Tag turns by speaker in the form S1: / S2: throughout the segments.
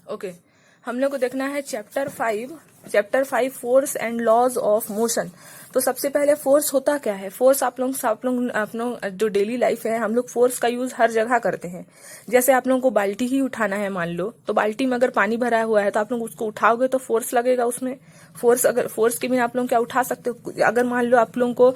S1: Okay हम लोग को देखना है chapter 5 force and laws of motion. तो सबसे पहले फोर्स होता क्या है। फोर्स आप लोग जो डेली लाइफ है हम लोग फोर्स का यूज हर जगह करते हैं। जैसे आप लोगों को बाल्टी ही उठाना है मान लो, तो बाल्टी में अगर पानी भरा हुआ है तो आप लोग उसको उठाओगे तो फोर्स लगेगा उसमें। फोर्स के बिना आप लोग क्या उठा सकते हो। अगर मान लो आप लोगों को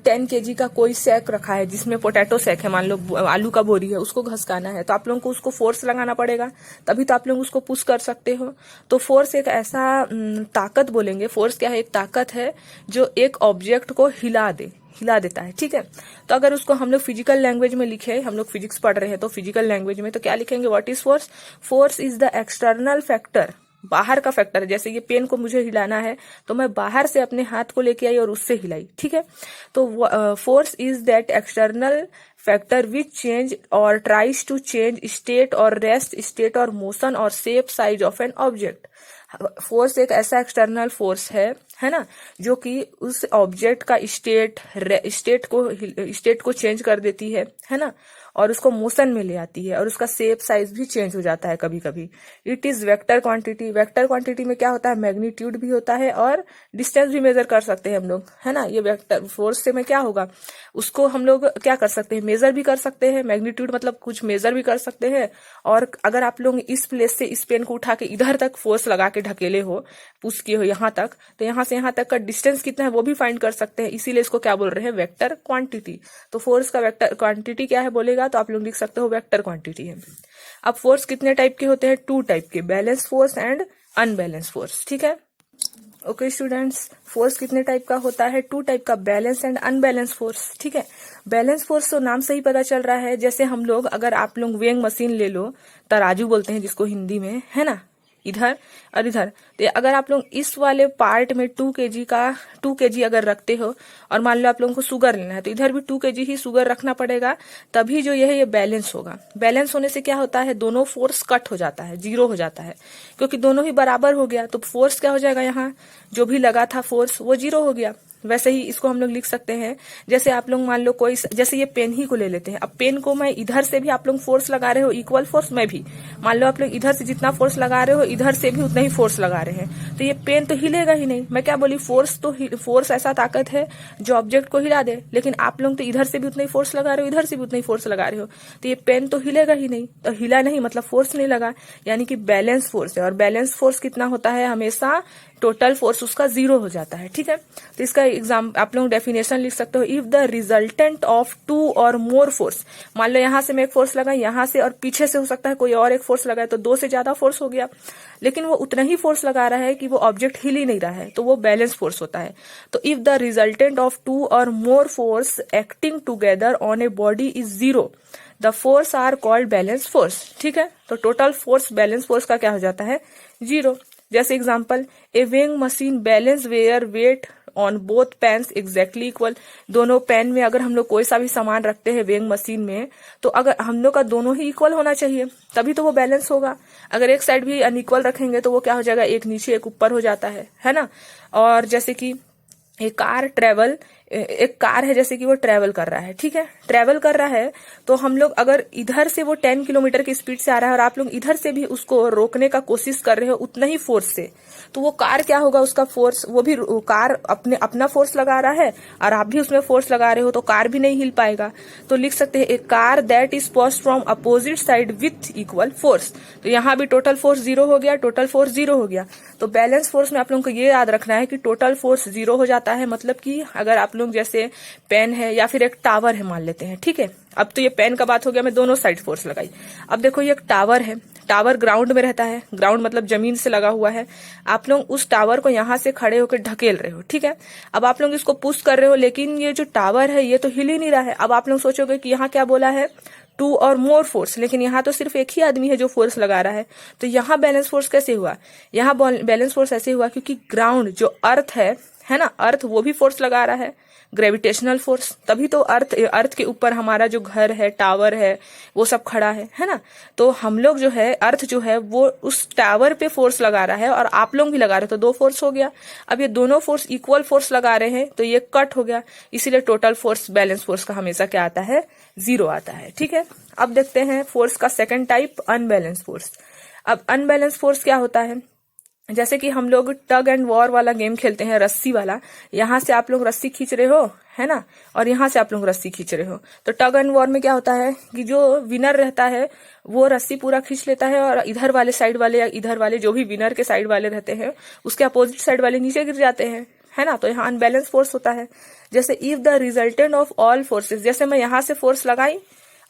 S1: 10 kg का कोई सैक रखा है जिसमें पोटैटो सैक है, मान लो आलू का बोरी है, उसको घसकाना है तो आप लोगों को उसको फोर्स लगाना पड़ेगा, तभी तो आप लोग उसको पुश कर सकते हो। तो फोर्स एक ऐसा ताकत बोलेंगे, फोर्स क्या है, एक ताकत है जो एक ऑब्जेक्ट को हिला देता है। ठीक है, तो अगर उसको हम लोग फिजिकल लैंग्वेज में लिखे, हम लोग फिजिक्स पढ़ रहे हैं तो फिजिकल लैंग्वेज में तो क्या लिखेंगे, what is force. Force is the external factor, बाहर का फैक्टर है। जैसे ये पेन को मुझे हिलाना है तो मैं बाहर से अपने हाथ को लेके आई और उससे हिलाई। ठीक है, तो force is that external factor which change और ट्राइज टू चेंज स्टेट और रेस्ट स्टेट और मोशन और shape size of an object. Force एक ऐसा एक्सटर्नल फोर्स है ना, जो कि उस ऑब्जेक्ट का स्टेट को चेंज कर देती है ना, और उसको मोशन में ले आती है और उसका शेप साइज भी चेंज हो जाता है कभी कभी। It is vector quantity. Vector quantity में क्या होता है, मैग्नीट्यूड भी होता है और डिस्टेंस भी मेजर कर सकते हैं हम लोग, है ना। ये वेक्टर फोर्स से में क्या होगा, उसको हम लोग क्या कर सकते हैं, मेजर भी कर सकते हैं। मैग्नीट्यूड मतलब कुछ मेजर भी कर सकते हैं। और अगर आप लोग इस प्लेस से इस पेन को उठा के इधर तक फोर्स लगा के ढकेले हो, पुश किए हो यहाँ तक, तो यहाँ से यहाँ तक का डिस्टेंस कितना है वो भी फाइंड कर सकते हैं। इसीलिए इसको क्या बोल रहे हैं, वेक्टर क्वांटिटी। तो फोर्स का वेक्टर क्वांटिटी क्या है बोलेगा तो आप लोग लिख सकते हो वेक्टर क्वांटिटी है। अब फोर्स कितने टाइप के होते हैं, 2 टाइप के, balance force and unbalance force. ठीक है, ओके स्टूडेंट्स, फोर्स कितने टाइप का होता है, 2 टाइप का, बैलेंस एंड अनबैलेंस फोर्स। ठीक है, बैलेंस फोर्स तो नाम से ही पता चल रहा है। जैसे हम लोग, अगर आप लोग वेइंग मशीन ले लो, तराजू बोलते हैं जिसको हिंदी में, है ना, इधर और इधर, तो अगर आप लोग इस वाले पार्ट में 2 kg अगर रखते हो और मान लो आप लोगों को शुगर लेना है तो इधर भी 2 kg ही शुगर रखना पड़ेगा, तभी जो ये बैलेंस होगा। बैलेंस होने से क्या होता है, दोनों फोर्स कट हो जाता है, 0 हो जाता है, क्योंकि दोनों ही बराबर हो गया। तो फोर्स क्या हो जाएगा, यहाँ जो भी लगा था फोर्स वो 0 हो गया। वैसे ही इसको हम लोग लिख सकते हैं, जैसे आप लोग मान लो कोई, जैसे ये पेन ही को ले लेते हैं। अब पेन को मैं इधर से भी आप लोग फोर्स लगा रहे हो, इक्वल फोर्स मैं भी, मान लो आप लोग इधर से जितना फोर्स लगा रहे हो इधर से भी उतना ही फोर्स लगा रहे हैं, तो ये पेन तो हिलेगा ही नहीं। मैं क्या बोली, फोर्स ऐसा ताकत है जो ऑब्जेक्ट को हिला दे, लेकिन आप लोग तो इधर से भी उतना ही फोर्स लगा रहे हो, इधर से भी उतना ही फोर्स लगा रहे हो, तो ये पेन तो हिलेगा ही नहीं। तो हिला नहीं मतलब फोर्स नहीं लगा, यानी कि बैलेंस फोर्स है। और बैलेंस फोर्स कितना होता है, हमेशा टोटल फोर्स उसका 0 हो जाता है। ठीक है, तो इसका एग्जाम आप लोग डेफिनेशन लिख सकते हो, इफ द रिजल्टेंट ऑफ 2 और मोर फोर्स, मान लो यहां से मैं एक फोर्स लगा, यहां से और पीछे से हो सकता है कोई और एक फोर्स लगाए, तो 2 से ज्यादा फोर्स हो गया, लेकिन वो उतना ही फोर्स लगा रहा है कि वो ऑब्जेक्ट हिल ही नहीं रहा है, तो वो बैलेंस फोर्स होता है। तो इफ द रिजल्टेंट ऑफ 2 और more force acting together on a body is 0, the force are called balance force. ठीक है, तो टोटल फोर्स बैलेंस फोर्स का क्या हो जाता है, 0। जैसे example, a weighing machine balance where weight on both pans exactly equal. दोनों पैन में अगर हम लोग कोई सा भी सामान रखते हैं वेइंग मशीन में, तो अगर हम लोग का दोनों ही इक्वल होना चाहिए, तभी तो वो बैलेंस होगा। अगर एक साइड भी अनइक्वल रखेंगे तो वो क्या हो जाएगा, एक नीचे एक ऊपर हो जाता है ना। और जैसे कि एक कार है, जैसे कि वो ट्रेवल कर रहा है, ठीक है, ट्रेवल कर रहा है, तो हम लोग अगर इधर से वो 10 किलोमीटर की स्पीड से आ रहा है और आप लोग इधर से भी उसको रोकने का कोशिश कर रहे हो उतना ही फोर्स से, तो वो कार क्या होगा, उसका फोर्स, वो भी कार अपना फोर्स लगा रहा है और आप भी उसमें फोर्स लगा रहे हो, तो कार भी नहीं हिल पाएगा। तो लिख सकते हैं, a car that is pushed from opposite side with equal force. तो यहाँ भी टोटल फोर्स 0 हो गया, टोटल फोर्स 0 हो गया। तो बैलेंस फोर्स में आप लोगों को ये याद रखना है कि टोटल फोर्स 0 हो जाता है, मतलब कि अगर आप लोग जैसे पेन है या फिर एक टावर है मान लेते हैं, ठीक है, अब तो ये पेन का बात हो गया, मैं दोनों साइड फोर्स लगाई। अब देखो ये एक टावर है, टावर ग्राउंड में रहता है, ग्राउंड मतलब जमीन से लगा हुआ है, आप लोग उस टावर को यहाँ से खड़े होकर ढकेल रहे हो, ठीक है। अब आप लोग इसको पुश कर रहे हो, लेकिन ये जो टावर है ये तो हिल ही नहीं रहा है। अब आप लोग सोचोगे कि यहाँ क्या बोला है, 2 और मोर फोर्स, लेकिन यहाँ तो सिर्फ एक ही आदमी है जो फोर्स लगा रहा है, तो यहाँ बैलेंस फोर्स कैसे हुआ, यहाँ बैलेंस फोर्स ऐसे हुआ क्योंकि ग्राउंड जो अर्थ है ना, अर्थ वो भी फोर्स लगा रहा है, ग्रेविटेशनल फोर्स, तभी तो अर्थ के ऊपर हमारा जो घर है, टावर है, वो सब खड़ा है ना। तो हम लोग जो है, अर्थ जो है वो उस टावर पे फोर्स लगा रहा है और आप लोग भी लगा रहे हो, तो 2 फोर्स हो गया। अब ये दोनों फोर्स इक्वल फोर्स लगा रहे हैं तो ये कट हो गया, इसीलिए टोटल फोर्स बैलेंस फोर्स का हमेशा क्या आता है, 0 आता है। ठीक है, अब देखते हैं फोर्स का सेकंड टाइप, अनबैलेंस फोर्स। अब अनबैलेंस फोर्स क्या होता है, जैसे कि हम लोग टग एंड वॉर वाला गेम खेलते हैं, रस्सी वाला, यहाँ से आप लोग रस्सी खींच रहे हो, है ना, और यहाँ से आप लोग रस्सी खींच रहे हो। तो टग एंड वॉर में क्या होता है कि जो विनर रहता है वो रस्सी पूरा खींच लेता है, और इधर वाले साइड वाले या इधर वाले जो भी विनर के साइड वाले रहते हैं उसके अपोजिट साइड वाले नीचे गिर जाते हैं, है ना। तो यहाँ अनबैलेंस फोर्स होता है। जैसे if the resultant of all forces, जैसे मैं यहाँ से फोर्स लगाई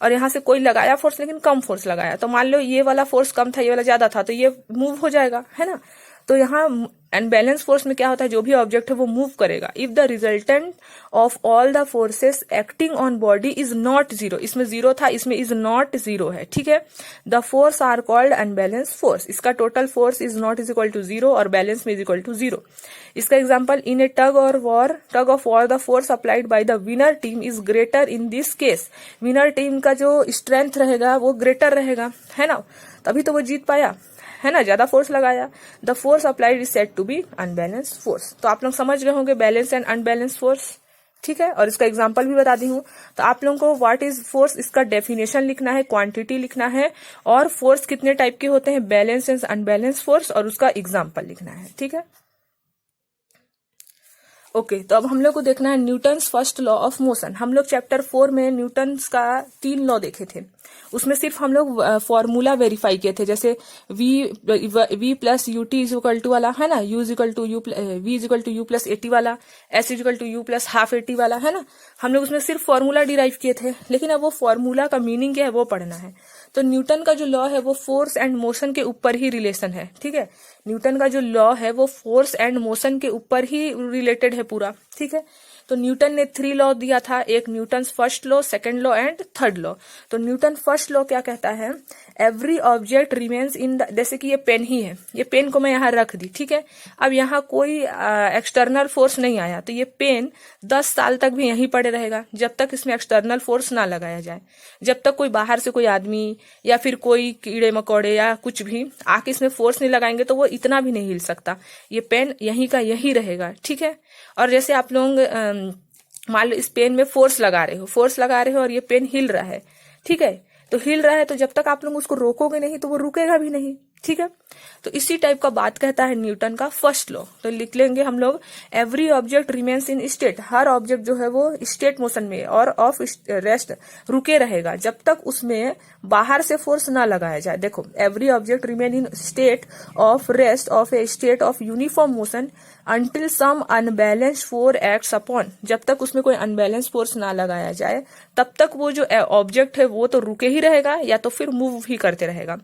S1: और यहाँ से कोई लगाया फोर्स लेकिन कम फोर्स लगाया, तो मान लो ये वाला फोर्स कम था ये वाला ज्यादा था, तो ये मूव हो जाएगा, है ना। तो यहाँ अनबैलेंस फोर्स में क्या होता है, जो भी ऑब्जेक्ट है वो मूव करेगा। If the resultant of all the forces acting on body is not zero, इसमें जीरो था, इसमें इज नॉट जीरो है, ठीक है। The force are called unbalance force. इसका total force is not is equal to zero और balance में is equal to zero. इसका example, in a tug of war the force applied by the winner team is greater in this case. Winner team का जो strength रहेगा वो greater रहेगा, है ना, तभी तो वो जीत पाया, है ना, ज्यादा फोर्स लगाया। The force applied is said to be unbalance force. तो आप लोग समझ रहे होंगे बैलेंस एंड अनबैलेंस फोर्स, ठीक है। और इसका एग्जांपल भी बता दी हूँ। तो आप लोगों को व्हाट इज फोर्स, इसका डेफिनेशन लिखना है, क्वांटिटी लिखना है, और फोर्स कितने टाइप के होते हैं, बैलेंस एंड अनबैलेंस फोर्स, और उसका एग्जाम्पल लिखना है, ठीक है। ओके, तो अब हम लोग को देखना है Newton's first law of motion. हम लोग चैप्टर 4 में न्यूटन्स का 3 लॉ देखे थे, उसमें सिर्फ हम लोग फॉर्मूला वेरीफाई किए थे, जैसे v plus u t is equal to वाला, है ना, u is equal to u, v is equal to u plus a t वाला, s is equal to u plus half a t वाला, है ना। हम लोग उसमें सिर्फ फॉर्मूला डिराइव किए थे, लेकिन अब वो फॉर्मूला का मीनिंग क्या है वो पढ़ना है। तो न्यूटन का जो लॉ है वो फोर्स एंड मोशन के ऊपर ही रिलेशन है, ठीक है। न्यूटन का जो लॉ है वो फोर्स एंड मोशन के ऊपर ही रिलेटेड है पूरा, ठीक है। तो न्यूटन ने 3 लॉ दिया था, एक Newton first law, second law and third law. तो न्यूटन फर्स्ट लॉ क्या कहता है, every object remains in the, जैसे कि ये पेन ही है, ये पेन को मैं यहाँ रख दी, ठीक है। अब यहाँ कोई एक्सटर्नल फोर्स नहीं आया, तो ये पेन 10 साल तक भी यहीं पड़े रहेगा, जब तक इसमें एक्सटर्नल फोर्स ना लगाया जाए। जब तक कोई बाहर से कोई आदमी या फिर कोई कीड़े मकोड़े या कुछ भी आके इसमें फोर्स नहीं लगाएंगे तो वो इतना भी नहीं हिल सकता, ये पेन यहीं का यहीं रहेगा, ठीक है। और जैसे आप लोग मान लो इस पेन में फोर्स लगा रहे हो और ये पेन हिल रहा है, ठीक है। तो हिल रहा है, तो जब तक आप लोग उसको रोकोगे नहीं तो वो रुकेगा भी नहीं, ठीक है। तो इसी टाइप का बात कहता है न्यूटन का फर्स्ट लॉ। तो लिख लेंगे हम लोग, every object remains in state, her object जो है वो स्टेट मोशन में और ऑफ रेस्ट रुके रहेगा जब तक उसमें बाहर से फोर्स ना लगाया जाए। देखो, every object remain in state of rest of a state of uniform motion until some unbalance force acts upon, जब तक उसमें कोई अनबैलेंस फोर्स ना लगाया जाए तब तक वो जो ऑब्जेक्ट है वो तो रुके ही रहेगा या तो फिर मूव ही करते रहेगा।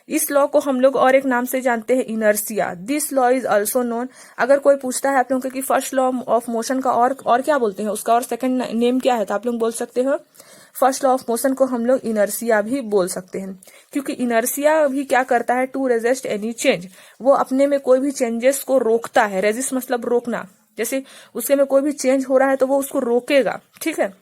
S1: इस लॉ को हम लोग और एक नाम से जानते हैं, inertia. This law is also known, अगर कोई पूछता है आप लोगों को कि फर्स्ट लॉ ऑफ मोशन का और क्या बोलते हैं, उसका और सेकंड नेम क्या है, तो आप लोग बोल सकते हो फर्स्ट लॉ ऑफ मोशन को हम लोग इनर्सिया भी बोल सकते हैं, क्योंकि इनर्सिया भी क्या करता है, टू रेजिस्ट एनी चेंज, वो अपने में कोई भी चेंजेस को रोकता है। रेजिस्ट मतलब रोकना, जैसे उसके में कोई भी चेंज हो रहा है तो वो उसको रोकेगा, ठीक है।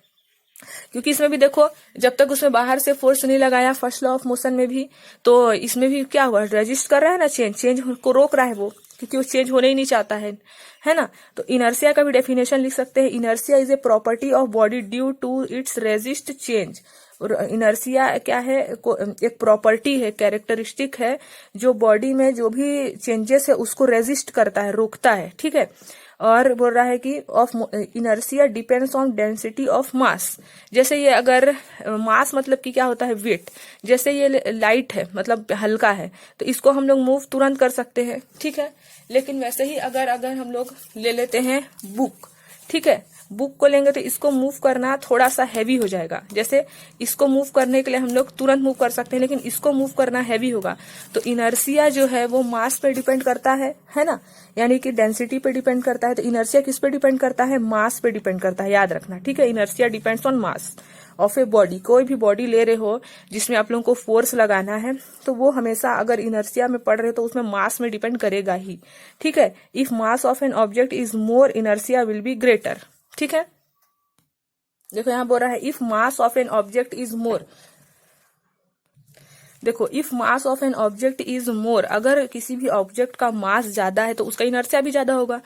S1: क्योंकि इसमें भी देखो, जब तक उसमें बाहर से फोर्स नहीं लगाया फर्स्ट लॉ ऑफ मोशन में भी, तो इसमें भी क्या हुआ, रेजिस्ट कर रहा है ना, चेंज को रोक रहा है वो, क्योंकि वो चेंज होने ही नहीं चाहता है ना। तो इनर्सिया का भी डेफिनेशन लिख सकते हैं, inertia is a property of body due to its resist change. और इनर्सिया क्या है, एक प्रॉपर्टी है, कैरेक्टरिस्टिक है, जो बॉडी में जो भी चेंजेस है उसको रेजिस्ट करता है, रोकता है, ठीक है। और बोल रहा है कि of inertia depends on density of mass. जैसे ये अगर मास मतलब कि क्या होता है, वेट, जैसे ये लाइट है मतलब हल्का है तो इसको हम लोग मूव तुरंत कर सकते हैं, ठीक है। लेकिन वैसे ही अगर हम लोग ले लेते हैं बुक, ठीक है, बुक को लेंगे तो इसको मूव करना थोड़ा सा हैवी हो जाएगा। जैसे इसको मूव करने के लिए हम लोग तुरंत मूव कर सकते हैं, लेकिन इसको मूव करना हैवी होगा। तो इनर्सिया जो है वो मास पे डिपेंड करता है ना, यानी कि डेंसिटी पे डिपेंड करता है। तो इनर्सिया किस पे डिपेंड करता है, मास पे डिपेंड करता है, याद रखना, ठीक है। Inertia depends on mass of a body. कोई भी बॉडी ले रहे हो जिसमें आप लोगों को फोर्स लगाना है तो वो हमेशा अगर इनर्सिया में पड़ रहे हो तो उसमें मास में डिपेंड करेगा ही, ठीक है। If mass of an object is more, inertia will be greater, ठीक है। देखो यहां बोल रहा है if mass of an object is more, देखो if mass of an object is more, अगर किसी भी ऑब्जेक्ट का मास ज्यादा है तो उसका इनर्सिया भी ज्यादा होगा।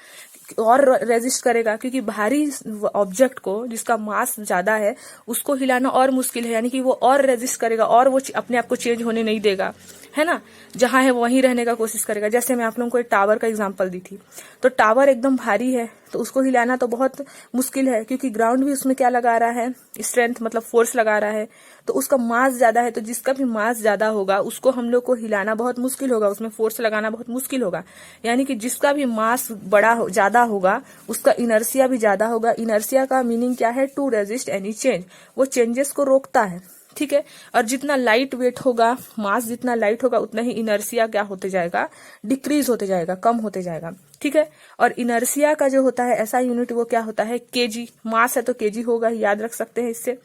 S1: और रेजिस्ट करेगा, क्योंकि भारी ऑब्जेक्ट को जिसका मास ज्यादा है उसको हिलाना और मुश्किल है, यानी कि वो और रेजिस्ट करेगा और वो अपने आप को चेंज होने नहीं देगा, है ना, जहां है वहीं रहने का कोशिश करेगा। जैसे मैं आप लोगों को एक टावर का एग्जांपल दी थी, तो टावर एकदम भारी है तो उसको हिलाना तो बहुत मुश्किल है, क्योंकि ग्राउंड भी उसमें क्या लगा रहा है, स्ट्रेंथ मतलब फोर्स लगा रहा है, तो उसका मास ज्यादा है। तो जिसका भी मास ज्यादा होगा उसको हम लोग को हिलाना बहुत मुश्किल होगा, उसमें फोर्स लगाना बहुत मुश्किल होगा। यानी कि जिसका भी मास ज्यादा होगा उसका इनर्सिया भी ज्यादा होगा। इनर्सिया का मीनिंग क्या है, टू रेजिस्ट एनी चेंज, वो चेंजेस को रोकता है, ठीक है। और जितना लाइट वेट होगा, मास जितना लाइट होगा, उतना ही इनर्सिया क्या होते जाएगा, डिक्रीज होते जाएगा, कम होते जाएगा, ठीक है। और इनर्सिया का जो होता है ऐसा यूनिट वो क्या होता है, केजी। मास है तो केजी होगा, याद रख सकते हैं इससे,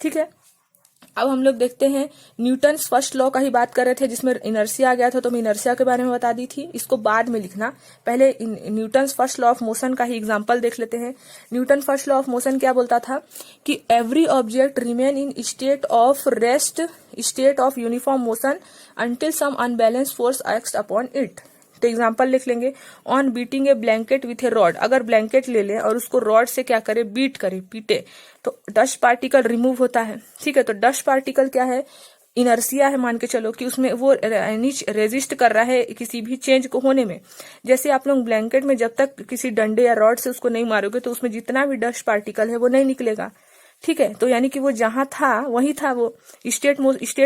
S1: ठीक है। अब हम लोग देखते हैं न्यूटन फर्स्ट लॉ का ही बात कर रहे थे जिसमें इनर्सिया आ गया था, तो मैं इनर्सिया के बारे में बता दी थी, इसको बाद में लिखना। पहले Newton first law of motion का ही एग्जांपल देख लेते हैं। Newton first law of motion क्या बोलता था कि every object remain in state of rest, state of uniform motion until some unbalance force act upon it. तो एग्जाम्पल लिख लेंगे, on beating a blanket with a rod, अगर blanket ले लें और उसको रॉड से क्या करे, बीट करे, पीटे, तो डस्ट पार्टिकल रिमूव होता है, ठीक है। तो डस्ट पार्टिकल क्या है, इनर्सिया है, मान के चलो कि उसमें वो रेजिस्ट कर रहा है किसी भी चेंज को होने में। जैसे आप लोग ब्लैंकेट में जब तक किसी डंडे या रॉड से उसको नहीं मारोगे तो उसमें जितना भी डस्ट पार्टिकल है वो नहीं निकलेगा, ठीक है। तो यानी कि वो जहां था वही था, वो स्टेट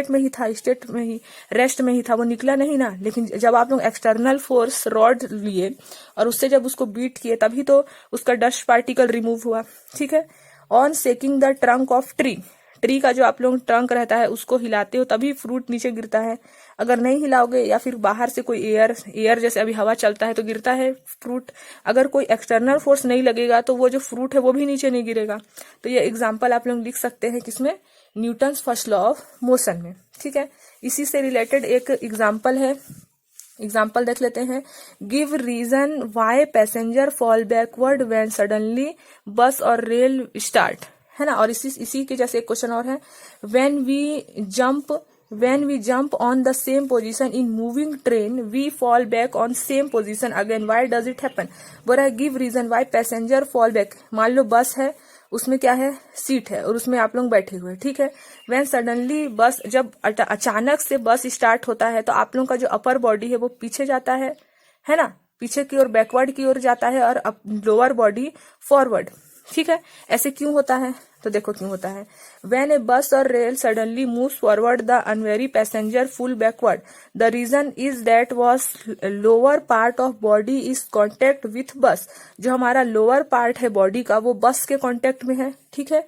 S1: में ही था, स्टेट में ही, रेस्ट में ही था, वो निकला नहीं ना। लेकिन जब आप लोग एक्सटर्नल फोर्स रॉड लिए और उससे जब उसको बीट किए तभी तो उसका डस्ट पार्टिकल रिमूव हुआ, ठीक है। On shaking the trunk of tree का जो आप लोग ट्रंक रहता है उसको हिलाते हो तभी फ्रूट नीचे गिरता है, अगर नहीं हिलाओगे या फिर बाहर से कोई एयर जैसे अभी हवा चलता है तो गिरता है फ्रूट। अगर कोई एक्सटर्नल फोर्स नहीं लगेगा तो वो जो फ्रूट है वो भी नीचे नहीं गिरेगा। तो ये एग्जांपल आप लोग लिख सकते हैं किसमें, Newton first law of motion में, ठीक है। इसी से रिलेटेड एक एग्जाम्पल है, एग्जाम्पल देख लेते हैं। Give reason why passenger fall backward when suddenly bus और रेल स्टार्ट, है ना। और इसी के जैसे एक क्वेश्चन और है, when we jump on the same position in moving train we fall back on same position again, why does it happen. बोल रहा है give reason why passenger fall back. मान लो बस है, उसमें क्या है, सीट है और उसमें आप लोग बैठे हुए, ठीक है। व्हेन सडनली बस, जब अचानक से बस स्टार्ट होता है तो आप लोगों का जो अपर बॉडी है वो पीछे जाता है ना, पीछे की ओर, बैकवर्ड की ओर जाता है, और लोअर बॉडी फॉरवर्ड, ठीक है। ऐसे क्यों होता है, तो देखो क्यों होता है। व्हेन ए बस और rail suddenly moves forward the unwary passenger fall backward, the reason is that was lower part of body is contact with bus. जो हमारा लोअर पार्ट है बॉडी का वो बस के कॉन्टेक्ट में है, ठीक है।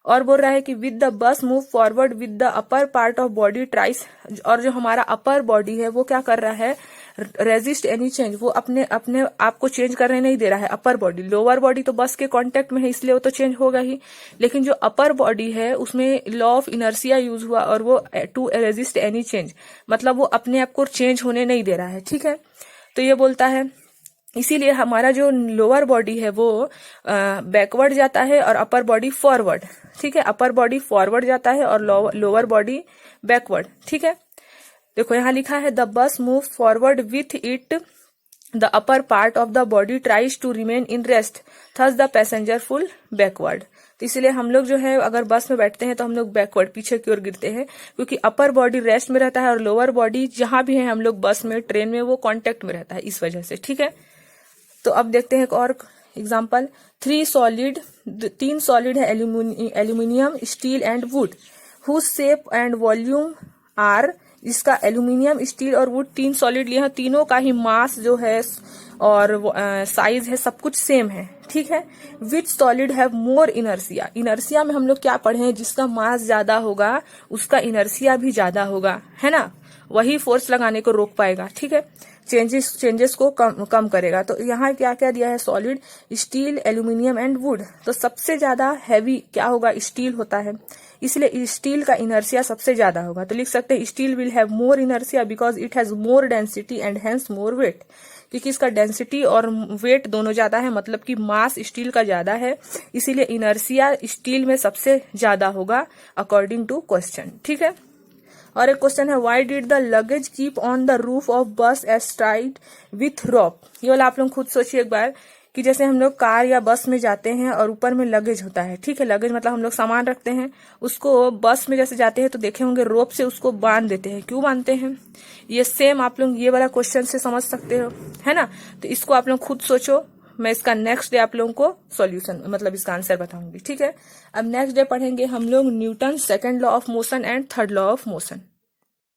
S1: और बोल रहा है कि with the bus move forward with the upper part of body tries, और जो हमारा अपर बॉडी है वो क्या कर रहा है, रेजिस्ट एनी चेंज, वो अपने आप को चेंज करने नहीं दे रहा है अपर बॉडी। लोअर बॉडी तो बस के कांटेक्ट में है इसलिए वो तो चेंज होगा ही, लेकिन जो अपर बॉडी है उसमें लॉ ऑफ इनर्सिया यूज हुआ और वो टू रेजिस्ट एनी चेंज, मतलब वो अपने आप को चेंज होने नहीं दे रहा है, ठीक है। तो ये बोलता है इसीलिए हमारा जो लोअर बॉडी है वो बैकवर्ड जाता है और अपर बॉडी फॉरवर्ड, ठीक है। अपर बॉडी फॉरवर्ड जाता है और लोअर बॉडी बैकवर्ड, ठीक है। देखो यहाँ लिखा है the bus move forward with it the upper part of the body tries to remain in rest thus the passenger fall backward. तो इसलिए हम लोग जो है अगर बस में बैठते हैं तो हम लोग बैकवर्ड, पीछे की ओर गिरते हैं, क्योंकि अपर बॉडी रेस्ट में रहता है और लोअर बॉडी जहां भी है हम लोग बस में, ट्रेन में, वो कांटेक्ट में रहता है, इस वजह से, ठीक है। तो अब देखते हैं एक और एग्जाम्पल। तीन सॉलिड है, aluminium, steel and wood, whose shape and volume are. इसका एल्यूमिनियम, स्टील और वुड तीन सॉलिड लिए हैं, तीनों का ही मास जो है और साइज है सब कुछ सेम है, ठीक है। विच solid have more inertia. Inertia में हम लोग क्या पढ़े हैं, जिसका मास ज्यादा होगा उसका इनर्सिया भी ज्यादा होगा, है ना, वही फोर्स लगाने को रोक पाएगा, ठीक है, चेंजेस को कम करेगा। तो यहाँ क्या क्या दिया है, solid, steel, aluminium and would. तो सबसे ज्यादा हैवी क्या होगा, स्टील होता है, इसलिए स्टील का इनर्सिया सबसे ज्यादा होगा। तो लिख सकते हैं steel will have more inertia because it has more density and hence more weight, क्योंकि इसका डेंसिटी और वेट दोनों ज्यादा है, मतलब कि मास स्टील का ज्यादा है, इसीलिए इनर्सिया स्टील में सबसे ज्यादा होगा अकॉर्डिंग टू क्वेश्चन, ठीक है। और एक क्वेश्चन है, why did the luggage keep on the roof of बस एज टाइड विथ रॉप। ये वाला आप लोग खुद सोचिए एक बार कि जैसे हम लोग कार या बस में जाते हैं और ऊपर में लगेज होता है, ठीक है, लगेज मतलब हम लोग सामान रखते हैं, उसको बस में जैसे जाते हैं तो देखे होंगे रोप से उसको बांध देते हैं। क्यों बांधते हैं? ये सेम आप लोग ये वाला क्वेश्चन से समझ सकते हो, है ना। तो इसको आप लोग खुद सोचो, मैं इसका नेक्स्ट डे आप लोगों को सॉल्यूशन मतलब इसका आंसर बताऊंगी, ठीक है। अब नेक्स्ट डे पढ़ेंगे हम लोग Newton second law of motion and third law of motion.